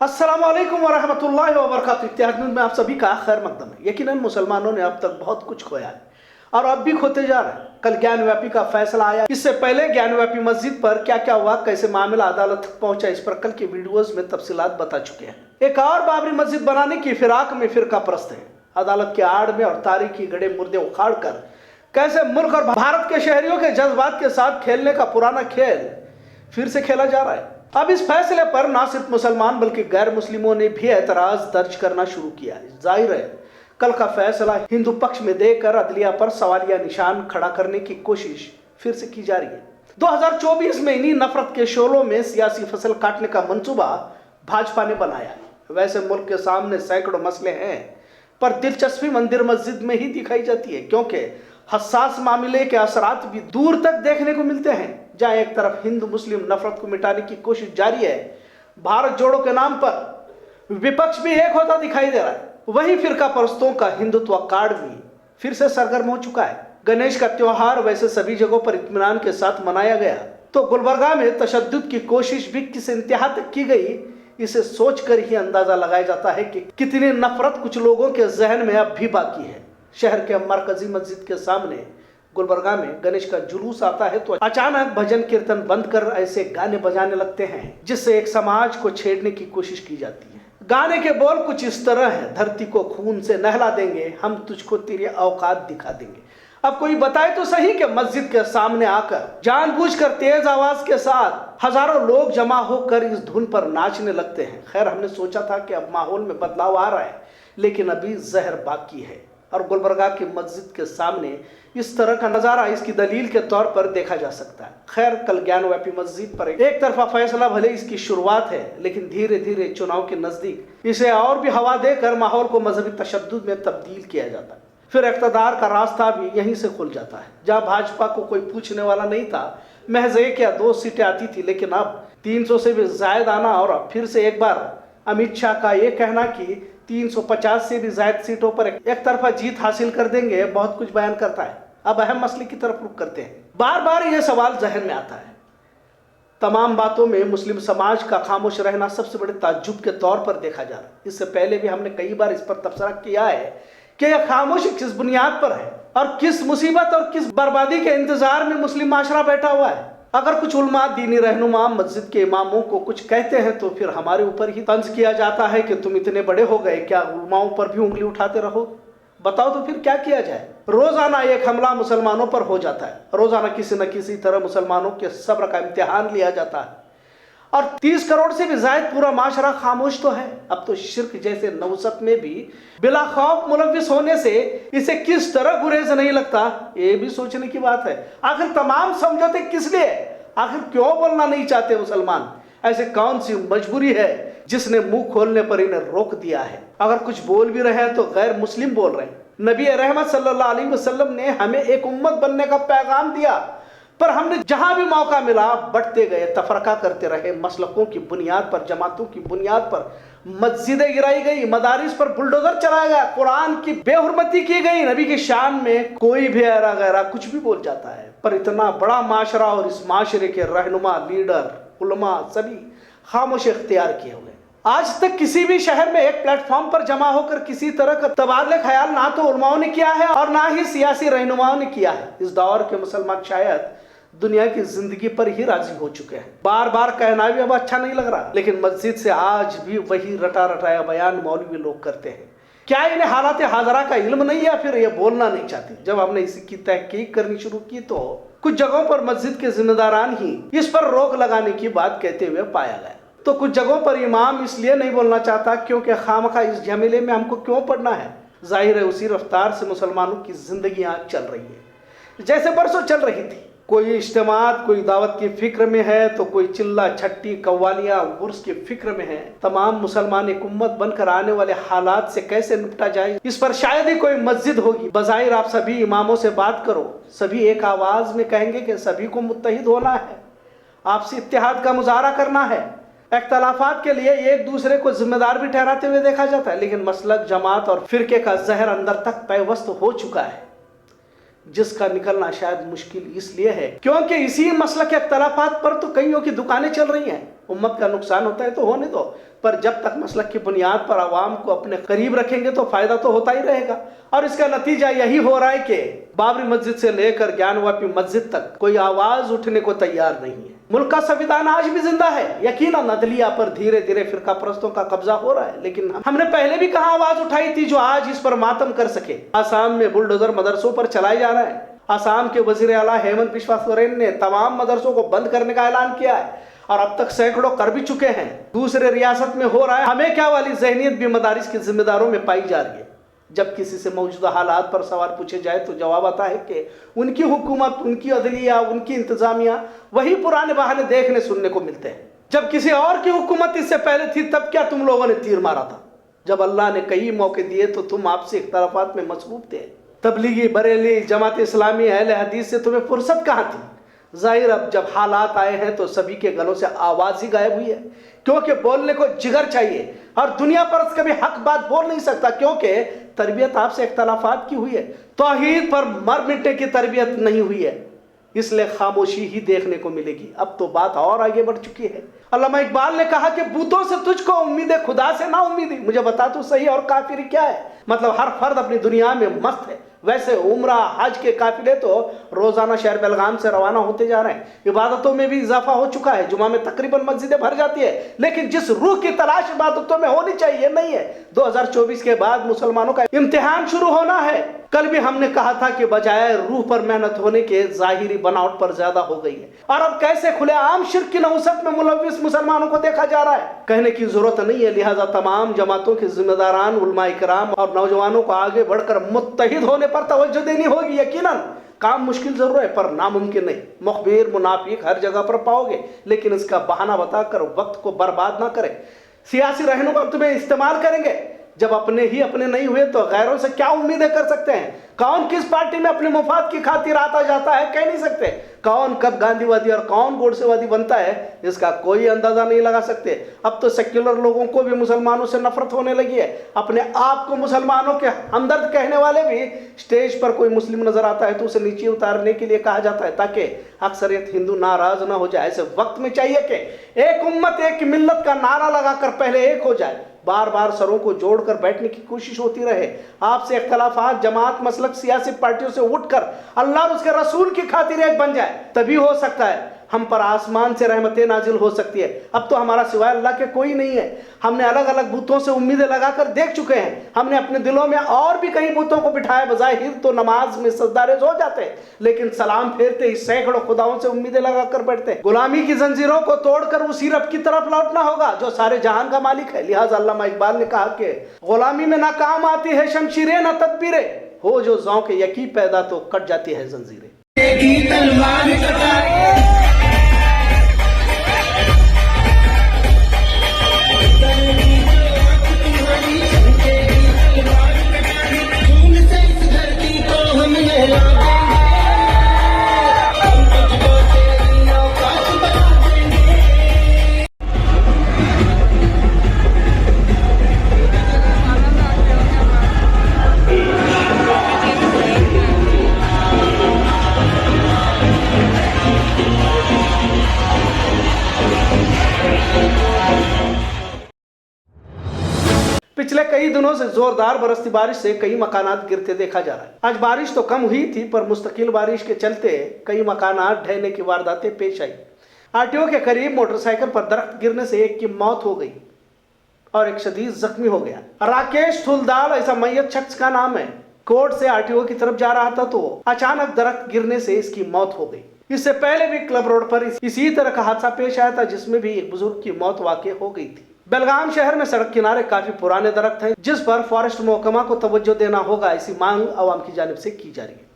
अस्सलाम वालेकुम वरहमतुल्लाहि वबरकातुहू। इत्तेहाद न्यूज़ में आप सभी का खैर मकदम है। यकीनन मुसलमानों ने अब तक बहुत कुछ खोया है और अब भी खोते जा रहे हैं। कल ज्ञानव्यापी का फैसला आया। इससे पहले ज्ञानव्यापी मस्जिद पर क्या क्या हुआ, कैसे मामला अदालत तक पहुंचा, इस पर कल के वीडियोज में तफसीलात बता चुके हैं। एक और बाबरी मस्जिद बनाने की फिराक में फिरका परस्त है। अदालत के आड़ में और तारीखी गड़े मुर्दे उखाड़ कर कैसे मुल्क और भारत के शहरियों के जज्बात के साथ खेलने का पुराना खेल फिर से खेला जा रहा है। अब इस फैसले पर न सिर्फ मुसलमान बल्कि गैर मुस्लिमों ने भी एतराज दर्ज करना शुरू किया है। जाहिर है कल का फैसला हिंदू पक्ष में देकर अदलिया पर सवालिया निशान खड़ा करने की कोशिश फिर से की जा रही है। 2024 में इन्हीं नफरत के शोलों में सियासी फसल काटने का मंसूबा भाजपा ने बनाया है। वैसे मुल्क के सामने सैकड़ों मसले हैं, पर दिलचस्पी मंदिर मस्जिद में ही दिखाई जाती है, क्योंकि हसास मामले के असरात भी दूर तक देखने को मिलते हैं। जहां एक तरफ हिंदू मुस्लिम नफरत को मिटाने की कोशिश जारी है, भारत जोड़ो के नाम पर विपक्ष भी एक होता दिखाई दे रहा है, वही फिरका परस्तों का हिंदुत्व कार्ड भी फिर से सरगर्म हो चुका है। गणेश का त्योहार वैसे सभी जगहों पर इत्मीनान के साथ मनाया गया, तो गुलबर्गा में तशद्दुद की कोशिश भी किस इंतहा तक की गई, इसे सोचकर ही अंदाजा लगाया जाता है कि कितनी नफरत कुछ लोगों के जहन में अब भी बाकी है। शहर के मरकजी मस्जिद के सामने गुलबर्गा में गणेश का जुलूस आता है तो अचानक भजन कीर्तन बंद कर ऐसे गाने बजाने लगते हैं जिससे एक समाज को छेड़ने की कोशिश की जाती है। गाने के बोल कुछ इस तरह है, धरती को खून से नहला देंगे, हम तुझको तेरी औकात दिखा देंगे। अब कोई बताए तो सही कि मस्जिद के सामने आकर जानबूझकर तेज आवाज के साथ हजारों लोग जमा होकर इस धुन पर नाचने लगते हैं। खैर, हमने सोचा था कि अब माहौल में बदलाव आ रहा है, लेकिन अभी जहर बाकी है और गुलबर्गा की मस्जिद के सामने इस तरह का नजारा इसकी दलील के तौर पर देखा जा सकता है। खैर, कल ज्ञानव्यापी मस्जिद पर एक तरफा फैसला भले इसकी शुरुआत है, लेकिन धीरे धीरे चुनाव के नजदीक इसे और भी हवा देकर माहौल को मजहबी तशद्दुद में तब्दील किया जाता है। फिर इक़्तिदार का रास्ता भी यहीं से खुल जाता है। जहाँ भाजपा को कोई पूछने वाला नहीं था, महज 1 या 2 सीटें आती थी, लेकिन अब 300 से भी ज्यादा आना और फिर से एक बार अमित शाह का ये कहना कि 350 से भी ज्यादा सीटों पर एक तरफा जीत हासिल कर देंगे, बहुत कुछ बयान करता है। अब अहम मसले की तरफ रुख करते हैं। बार बार यह सवाल जहन में आता है, तमाम बातों में मुस्लिम समाज का खामोश रहना सबसे बड़े ताज्जुब के तौर पर देखा जा रहा है। इससे पहले भी हमने कई बार इस पर तबसरा किया है कि यह खामोशी किस बुनियाद पर है और किस मुसीबत और किस बर्बादी के इंतजार में मुस्लिम माशरा बैठा हुआ है। अगर कुछ उलमा, दीनी रहनुमा मस्जिद के इमामों को कुछ कहते हैं तो फिर हमारे ऊपर ही तंज किया जाता है कि तुम इतने बड़े हो गए, क्या उलमाओं पर भी उंगली उठाते रहो। बताओ तो फिर क्या किया जाए। रोजाना एक हमला मुसलमानों पर हो जाता है, रोजाना किसी न किसी तरह मुसलमानों के सब्र का इम्तिहान लिया जाता है और 30 करोड़ से भी ज्यादा पूरा माशरा खामोश तो है। अब तो शिर्क जैसे नवसत में भी बिला खौफ मुलविस होने से इसे किस तरह गुरेज नहीं लगता, ये भी सोचने की बात है। आखिर तमाम समझौते किस लिए, आखिर क्यों बोलना नहीं चाहते मुसलमान? ऐसे कौन सी मजबूरी है जिसने मुंह खोलने पर इन्हें रोक दिया है? अगर कुछ बोल भी रहे हैं तो गैर मुस्लिम बोल रहे हैं। नबी रहमत सल्लल्लाहु अलैहि वसल्लम ने हमें एक उम्मत बनने का पैगाम दिया, पर हमने जहां भी मौका मिला बढ़ते गए, तफरका करते रहे। मसलकों की बुनियाद पर, जमातों की बुनियाद पर मस्जिदें गिराई गई, मदारिस पर बुलडोजर चलाया गया, कुरान की बेहुरमती की गई। नबी की शान में कोई भी ऐरा गैरा कुछ भी बोल जाता है, पर इतना बड़ा माशरा और इस माशरे के रहनुमा, लीडर, उलमा सभी खामोश इख्तियार किए हुए। आज तक किसी भी शहर में एक प्लेटफॉर्म पर जमा होकर किसी तरह का तबादले ख्याल ना तो उलमाओं ने किया है और ना ही सियासी रहनुमाओं ने किया है। इस दौर के मुसलमान शायद दुनिया की जिंदगी पर ही राजी हो चुके हैं। बार बार कहना भी अब अच्छा नहीं लग रहा, लेकिन मस्जिद से आज भी वही रटा रटाया बयान मौलवी लोग करते हैं। क्या इन्हें हालात हाजरा का इल्म नहीं, या फिर ये बोलना नहीं चाहती? जब हमने इसकी तहकीक करनी शुरू की तो कुछ जगहों पर मस्जिद के जिम्मेदारान ही इस पर रोक लगाने की बात कहते हुए पाया गया। तो कुछ जगहों पर इमाम इसलिए नहीं बोलना चाहता क्योंकि खामखा इस झमेले में हमको क्यों पड़ना है। जाहिर है उसी रफ्तार से मुसलमानों की जिंदगी आज चल रही है जैसे बरसों चल रही थी। कोई इज्तिमात, कोई दावत की फिक्र में है, तो कोई चिल्ला छट्टी, कव्वालियाँ, उर्स की फिक्र में है। तमाम मुसलमान एक उम्मत बनकर आने वाले हालात से कैसे निपटा जाए, इस पर शायद ही कोई मस्जिद होगी। बज़ाहिर आप सभी इमामों से बात करो, सभी एक आवाज में कहेंगे कि सभी को मुत्तहिद होना है, आपसी इत्तेहाद का मुजाहरा करना है। इख्तलाफात के लिए एक दूसरे को जिम्मेदार भी ठहराते हुए देखा जाता है, लेकिन मसलक, जमात और फिरके का जहर अंदर तक पैवस्त हो चुका है, जिसका निकलना शायद मुश्किल इसलिए है क्योंकि इसी मसलक के इख्तलाफात पर तो कईयों की दुकानें चल रही हैं। उम्मत का नुकसान होता है तो होने दो, पर जब तक मसलक की बुनियाद पर आवाम को अपने करीब रखेंगे तो फायदा तो होता ही रहेगा। और इसका नतीजा यही हो रहा है कि बाबरी मस्जिद से लेकर ज्ञानवापी मस्जिद तक कोई आवाज उठने को तैयार नहीं है। मुल्क का संविधान आज भी जिंदा है। यकीनन अदलिया पर धीरे धीरे फिरका परस्तों का कब्जा हो रहा है, लेकिन हमने पहले भी कहां आवाज उठाई थी जो आज इस पर मातम कर सके। आसाम में बुलडोजर मदरसों पर चलाया जा रहा है। आसाम के वजीर आला हेमंत बिस्वा सोरेन ने तमाम मदरसों को बंद करने का ऐलान किया है और अब तक सैकड़ों कर भी चुके हैं। दूसरे रियासत में हो रहा है हमें क्या वाली जहनियत भी मदारिस के जिम्मेदारों में पाई जा रही है। जब किसी से मौजूदा हालात पर सवाल पूछे जाए तो जवाब आता है कि उनकी हुकूमत, उनकी अदलिया, उनकी इंतजामिया वही पुराने बहाने देखने सुनने को मिलते हैं। जब किसी और की हुकूमत इससे पहले थी तब क्या तुम लोगों ने तीर मारा था? जब अल्लाह ने कई मौके दिए तो तुम आपसी इख्तलाफात में मसरूफ थे। तबलीगी, बरेली, जमात इस्लामी, अहले हदीस से तुम्हें फुर्सत कहाँ थी? जाहिर अब जब हालात आए हैं तो सभी के गलों से आवाज ही गायब हुई है, क्योंकि बोलने को जिगर चाहिए और दुनिया पर कभी हक बात बोल नहीं सकता, क्योंकि तरबियत आपसे इख्तलाफात की हुई है, तौहीद पर मर मिटने की तरबियत नहीं हुई है, इसलिए खामोशी ही देखने को मिलेगी। अब तो बात और आगे बढ़ चुकी है। अल्लामा इकबाल ने कहा कि बूतों से तुझको उम्मीद है, खुदा से ना उम्मीद। मुझे बता तू सही और काफिरी क्या है? मतलब हर फर्द अपनी दुनिया में मस्त है। वैसे उम्रा, हज के काफिले तो रोजाना शहर बेलगाम से रवाना होते जा रहे हैं। इबादतों में भी इजाफा हो चुका है। जुमा में तकरीबन मस्जिदें भर जाती है, लेकिन जिस रूह की तलाश इबादतों में होनी चाहिए नहीं है। 2024 के बाद मुसलमानों का इम्तिहान शुरू होना है। कल भी हमने कहा था कि बजाय रूह पर मेहनत होने के जाहिरी बनावट पर ज्यादा हो गई है। और अब कैसे खुलेआम शिर्क की नहुसत में मुलव्विस मुसलमानों को देखा जा रहा है, कहने की जरूरत नहीं है। लिहाजा तमाम जमातों के जिम्मेदारान, उलमा इकराम और नौजवानों को आगे बढ़कर मुत्तहिद होने पर तवज्जो देनी होगी। यकीनन काम मुश्किल जरूर है पर नामुमकिन नहीं। मुखबिर, मुनाफिक हर जगह पर पाओगे, लेकिन इसका बहाना बताकर वक्त को बर्बाद ना करें। सियासी रहनुमा तुम्हें इस्तेमाल करेंगे। जब अपने ही अपने नहीं हुए तो गैरों से क्या उम्मीदें कर सकते हैं? कौन किस पार्टी में अपने मुफाद की खातिर आता जाता है कह नहीं सकते। कौन कब गांधीवादी और कौन गोडसेवादी बनता है इसका कोई अंदाजा नहीं लगा सकते। अब तो सेक्युलर लोगों को भी मुसलमानों से नफरत होने लगी है। अपने आप को मुसलमानों के हमदर्द कहने वाले भी स्टेज पर कोई मुस्लिम नजर आता है तो उसे नीचे उतारने के लिए कहा जाता है ताकि अक्सरियत हिंदू नाराज ना हो जाए। ऐसे वक्त में चाहिए कि एक उम्मत एक मिल्लत का नारा लगाकर पहले एक हो जाए। बार बार सरों को जोड़कर बैठने की कोशिश होती रहे। आपसे इख्तलाफात जमात, मसलक, सियासी पार्टियों से उठकर अल्लाह और उसके रसूल की खातिर एक बन जाए, तभी हो सकता है हम पर आसमान से रहमतें नाजिल हो सकती है। अब तो हमारा सिवाय अल्लाह के कोई नहीं है। हमने अलग अलग बुतों से उम्मीदें लगाकर देख चुके हैं। हमने अपने दिलों में और भी कई बुतों को बिठाया। बज़ाहिर तो नमाज में सजदारेज हो जाते हैं, लेकिन सलाम फेरते ही सैकड़ों खुदाओं से उम्मीदें लगाकर बैठते हैं। गुलामी की जंजीरों को तोड़कर उसी रब की तरफ लौटना होगा जो सारे जहान का मालिक है। लिहाजा अल्लामा इकबाल ने कहा कि गुलामी में ना काम आती है शमशीरें ना तदबीरें, हो जो ज़ौं के यकी पैदा तो कट जाती है जंजीरें। पिछले कई दिनों से जोरदार बरसती बारिश से कई मकानात गिरते देखा जा रहा है। आज बारिश तो कम हुई थी पर मुस्तकिल बारिश के चलते कई मकानात ढहने की वारदातें पेश आई। आरटीओ के करीब मोटरसाइकिल पर दरख्त गिरने से एक की मौत हो गई और एक शदीद जख्मी हो गया। राकेश थुलदाल ऐसा मैयत शख्स का नाम है। कोर्ट से आरटीओ की तरफ जा रहा था तो अचानक दरख्त गिरने से इसकी मौत हो गई। इससे पहले भी क्लब रोड पर इसी तरह का हादसा पेश आया था जिसमें भी एक बुजुर्ग की मौत वाक़ई हो गई थी। बेलगाम शहर में सड़क किनारे काफी पुराने दरख्त हैं जिस पर फॉरेस्ट महकमा को तवज्जो देना होगा, ऐसी मांग अवाम की जानिब से की जा रही है।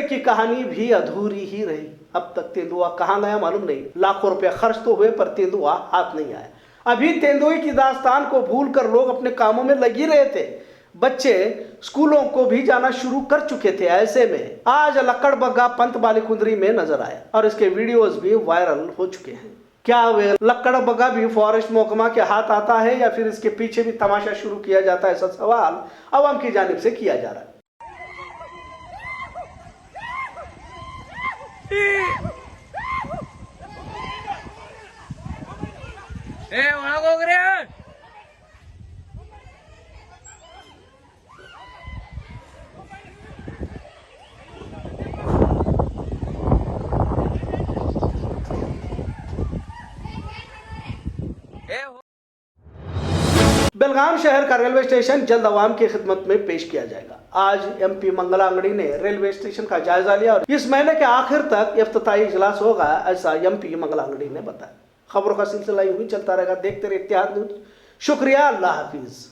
तेंदुए की कहानी भी अधूरी ही रही। अब तक तेंदुआ कहाँ गया मालूम नहीं। लाखों रुपए खर्च तो हुए पर तेंदुआ हाथ नहीं आया। अभी तेंदुए की दास्तान को भूलकर लोग अपने कामों में लगी रहे थे। बच्चे स्कूलों को भी जाना शुरू कर चुके थे। ऐसे में आज लक्कड़बग्गा पंत बालीकुंदरी में नजर आया और इसके वीडियोस भी वायरल हो चुके हैं। क्या वे लक्कड़बग्गा भी फॉरेस्ट महकमा के हाथ आता है या फिर इसके पीछे भी तमाशा शुरू किया जाता है? ऐसा सवाल अवाम की जानिब से किया जा रहा है। बेलगाम शहर का रेलवे स्टेशन जल्द अवाम की खिदमत में पेश किया जाएगा। आज एमपी मंगला अंगड़ी ने रेलवे स्टेशन का जायजा लिया और इस महीने के आखिर तक इफ्तिताई इजलास होगा, ऐसा एमपी मंगला अंगड़ी ने बताया। खबरों का सिलसिला यूं ही चलता रहेगा। देखते रहिए इत्तेहाद न्यूज़। शुक्रिया, अल्लाह हाफिज।